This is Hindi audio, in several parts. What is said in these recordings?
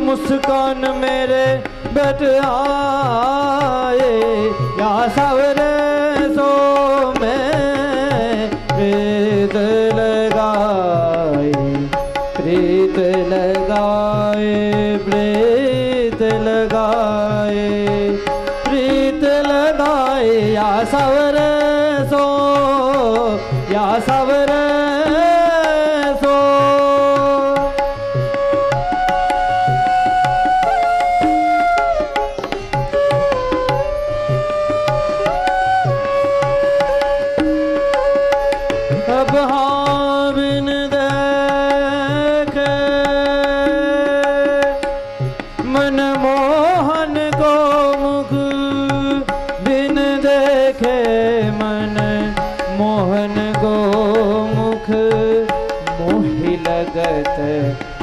मुस्कान मेरे बट आए, या सावरे सो में प्रीत लगाए, प्रीत लगाए, प्रीत लगाए, प्रीत लगाए, या सावरे सो, या सावरे सो। अब हाँ बिन देखे मनमोहन को मुख, बिन देखे मन मोहन को मुख, मोहि लगत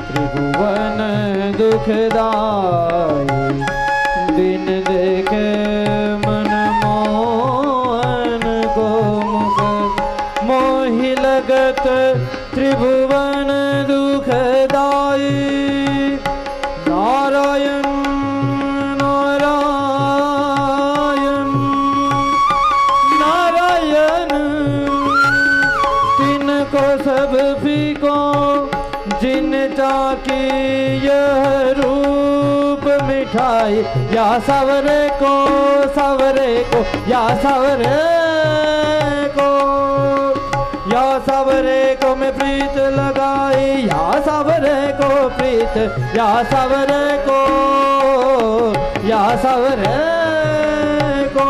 त्रिभुवन दुखदाई, बिन देखे मन मोहन को मुख, मोहि लगत त्रिभुवन दुखदाई। नारायण नारायण नारायण, तिनको सब फीको जिन चाकी यह रूप मिठाई, या सावरे को, सावरे को, या सावरे को, या सावरे को मैं प्रीत लगाई, या सावरे को प्रीत, या सावरे को, या सावरे को।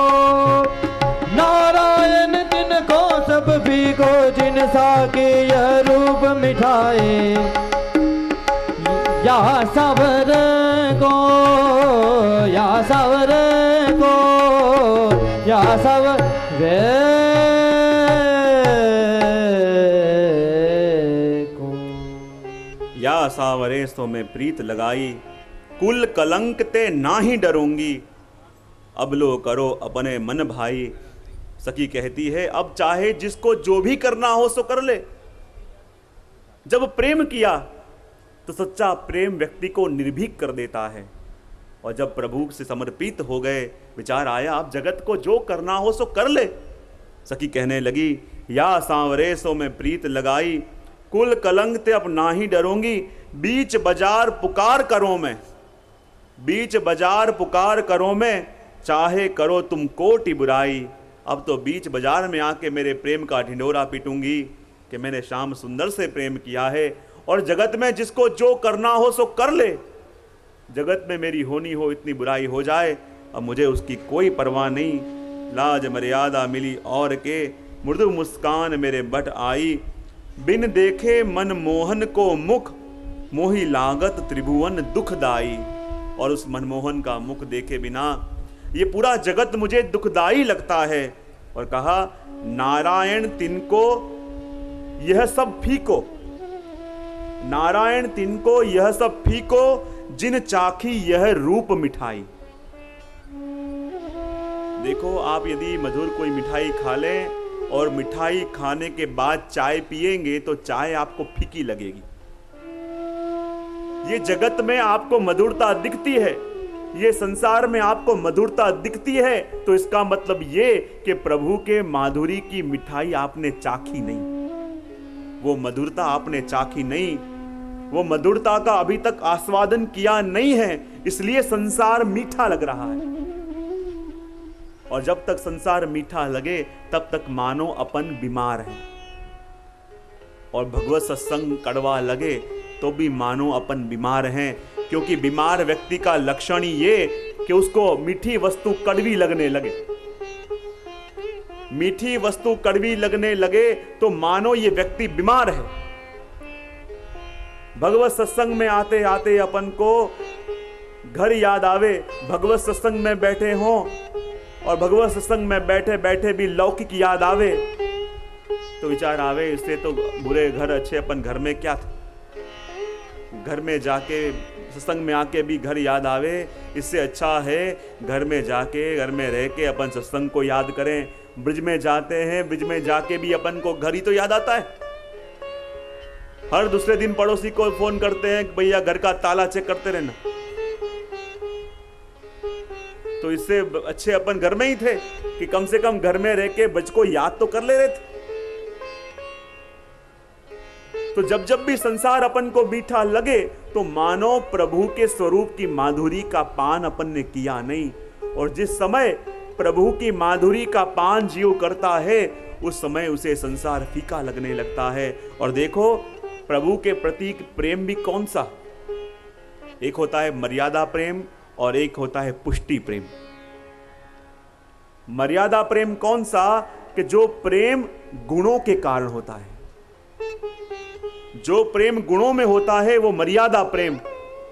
नारायण तिनको सब भीगो जिन साके यह रूप मिठाए, या सावरे को, या सावरे को, या सावरे को। या सावरे सो में प्रीत लगाई, कुल कलंक ते नाही डरूंगी, अब लो करो अपने मन भाई। सखी कहती है अब चाहे जिसको जो भी करना हो सो कर ले। जब प्रेम किया तो सच्चा प्रेम व्यक्ति को निर्भीक कर देता है, और जब प्रभु से समर्पित हो गए, विचार आया अब जगत को जो करना हो सो कर ले। सखी कहने लगी या सांवरे सो में प्रीत लगाई, कुल कलंक ते अब ना ही डरूंगी, बीच बाजार पुकार करो मैं, बीच बाजार पुकार करो मैं, चाहे करो तुम कोटि बुराई। अब तो बीच बाजार में आके मेरे प्रेम का ढिंढोरा पीटूंगी कि मैंने श्याम सुंदर से प्रेम किया है, और जगत में जिसको जो करना हो सो कर ले। जगत में मेरी होनी हो इतनी बुराई हो जाए, अब मुझे उसकी कोई परवाह नहीं। लाज मर्यादा मिली और के, मृदु मुस्कान मेरे बट आई, बिन देखे मन मोहन को मुख, मोहि लागत त्रिभुवन दुखदाई। और उस मनमोहन का मुख देखे बिना ये पूरा जगत मुझे दुखदाई लगता है। और कहा नारायण तिनको यह सब फीको, नारायण तिनको यह सब फीको, जिन चाखी यह रूप मिठाई। देखो आप यदि मधुर कोई मिठाई खा लें और मिठाई खाने के बाद चाय पिएंगे तो चाय आपको फीकी लगेगी। ये जगत में आपको मधुरता दिखती है, ये संसार में आपको मधुरता दिखती है, तो इसका मतलब ये कि प्रभु के माधुरी की मिठाई आपने चाखी नहीं, वो मधुरता आपने चाखी नहीं, वो मधुरता का अभी तक आस्वादन किया नहीं है, इसलिए संसार मीठा लग रहा है। और जब तक संसार मीठा लगे तब तक मानो अपन बीमार है, और भगवत सत्संग कड़वा लगे तो भी मानो अपन बीमार हैं, क्योंकि बीमार व्यक्ति का लक्षण ही ये कि उसको मीठी वस्तु कड़वी लगने लगे। मीठी वस्तु कड़वी लगने लगे तो मानो ये व्यक्ति बीमार है। भगवत सत्संग में आते आते अपन को घर याद आवे, भगवत सत्संग में बैठे हों और भगवत सत्संग में बैठे बैठे भी लौकिक याद आवे तो विचार आवे इससे तो बुरे घर अच्छे, अपन घर में क्या था। घर में जाके सत्संग में आके भी घर याद आवे, इससे अच्छा है घर में जाके घर में रह के अपन सत्संग को याद करें। ब्रिज में जाते हैं, ब्रिज में जाके भी अपन को घर ही तो याद आता है। हर दूसरे दिन पड़ोसी को फोन करते हैं भैया घर का ताला चेक करते रहना। तो इससे अच्छे अपन घर में ही थे कि कम से कम घर में रह के बच को याद तो कर ले रहे थे। तो जब जब भी संसार अपन को मीठा लगे तो मानो प्रभु के स्वरूप की माधुरी का पान अपन ने किया नहीं। और जिस समय प्रभु की माधुरी का पान जीव करता है उस समय उसे संसार फीका लगने लगता है। और देखो प्रभु के प्रतीक प्रेम भी कौन सा, एक होता है मर्यादा प्रेम और एक होता है पुष्टि प्रेम। मर्यादा प्रेम कौन सा, कि जो प्रेम गुणों के कारण होता है, जो प्रेम गुणों में होता है वो मर्यादा प्रेम,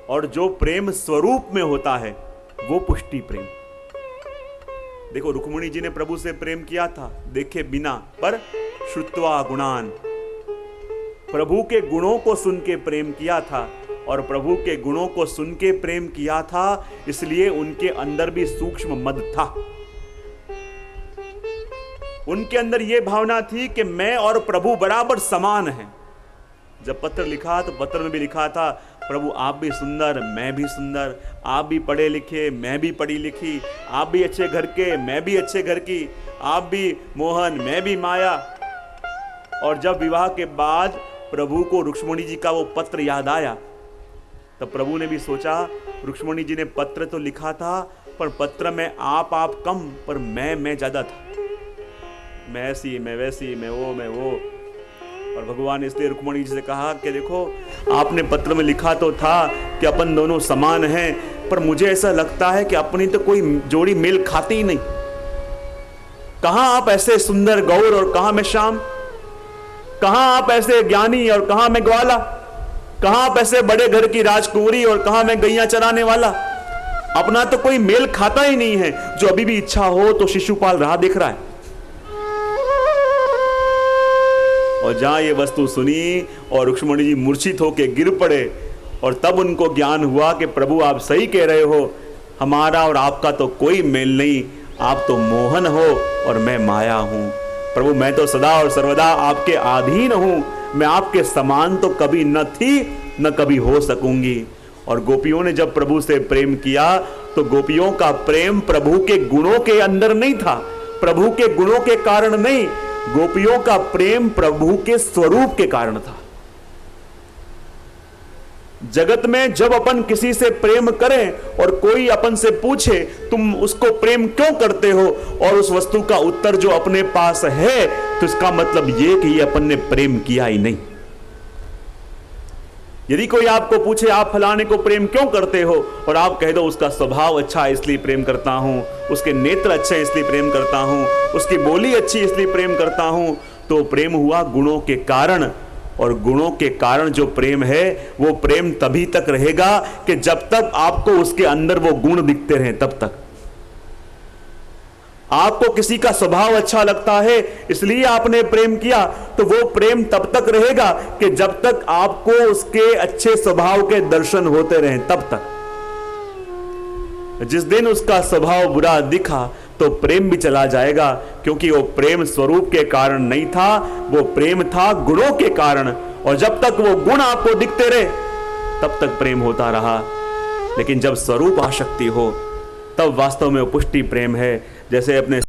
और जो प्रेम स्वरूप में होता है वो पुष्टि प्रेम। देखो रुक्मिणी जी ने प्रभु से प्रेम किया था देखे बिना, पर श्रुत्वा गुणान, प्रभु के गुणों को सुन के प्रेम किया था। और प्रभु के गुणों को सुन के प्रेम किया था इसलिए उनके अंदर भी सूक्ष्म मद था। उनके अंदर यह भावना थी कि मैं और प्रभु बराबर समान हैं। जब पत्र लिखा तो पत्र में भी लिखा था प्रभु आप भी सुंदर मैं भी सुंदर, आप भी पढ़े लिखे मैं भी पढ़ी लिखी, आप भी अच्छे घर के मैं भी अच्छे घर की, आप भी मोहन मैं भी माया। और जब विवाह के बाद प्रभु को रुक्मिणी जी का वो पत्र याद आया तब प्रभु ने भी सोचा, रुक्मिणी जी ने पत्र तो लिखा था पर पत्र में आप कम पर मैं ज्यादा था, मैं ऐसी मैं वैसी मैं वो। और भगवान ने इसलिए रुक्मिणी जी से कहा कि देखो आपने पत्र में लिखा तो था कि अपन दोनों समान हैं, पर मुझे ऐसा लगता है कि अपनी तो कोई जोड़ी मेल खाती ही नहीं। कहां आप ऐसे सुंदर गौर और कहां मैं श्याम, कहां आप ऐसे ज्ञानी और कहां मैं ग्वाला, कहां आप ऐसे बड़े घर की राजकुंवरी और कहां मैं गैया चराने वाला। अपना तो कोई मेल खाता ही नहीं है। जो अभी भी इच्छा हो तो शिशुपाल राह देख रहा है। और जहां ये वस्तु सुनी और रुक्मिणी जी मूर्छित होकर गिर पड़े और तब उनको ज्ञान हुआ कि प्रभु आप सही कह रहे हो, हमारा और आपका तो कोई मेल नहीं, आप तो मोहन हो और मैं माया हूं। प्रभु मैं तो सदा और सर्वदा आपके अधीन हूं, मैं आपके समान तो कभी न थी न कभी हो सकूंगी। और गोपियों ने जब प्रभु से प्रेम किया तो गोपियों का प्रेम प्रभु के गुणों के अंदर नहीं था, प्रभु के गुणों के कारण नहीं, गोपियों का प्रेम प्रभु के स्वरूप के कारण था। जगत में जब अपन किसी से प्रेम करें और कोई अपन से पूछे तुम उसको प्रेम क्यों करते हो और उस वस्तु का उत्तर जो अपने पास है, तो इसका मतलब यह कि ये अपन ने प्रेम किया ही नहीं। यदि कोई आपको पूछे आप फलाने को प्रेम क्यों करते हो और आप कह दो उसका स्वभाव अच्छा है इसलिए प्रेम करता हूं, उसके नेत्र अच्छे हैं इसलिए प्रेम करता हूं, उसकी बोली अच्छी इसलिए प्रेम करता हूं, तो प्रेम हुआ गुणों के कारण। और गुणों के कारण जो प्रेम है वो प्रेम तभी तक रहेगा कि जब तक आपको उसके अंदर वो गुण दिखते रहें। तब तक आपको किसी का स्वभाव अच्छा लगता है इसलिए आपने प्रेम किया, तो वो प्रेम तब तक रहेगा कि जब तक आपको उसके अच्छे स्वभाव के दर्शन होते रहें। तब तक जिस दिन उसका स्वभाव बुरा दिखा तो प्रेम भी चला जाएगा, क्योंकि वो प्रेम स्वरूप के कारण नहीं था, वो प्रेम था गुणों के कारण। और जब तक वो गुण आपको दिखते रहे तब तक प्रेम होता रहा। लेकिन जब स्वरूप आसक्ति हो तब वास्तव में वो पुष्टि प्रेम है। जैसे अपने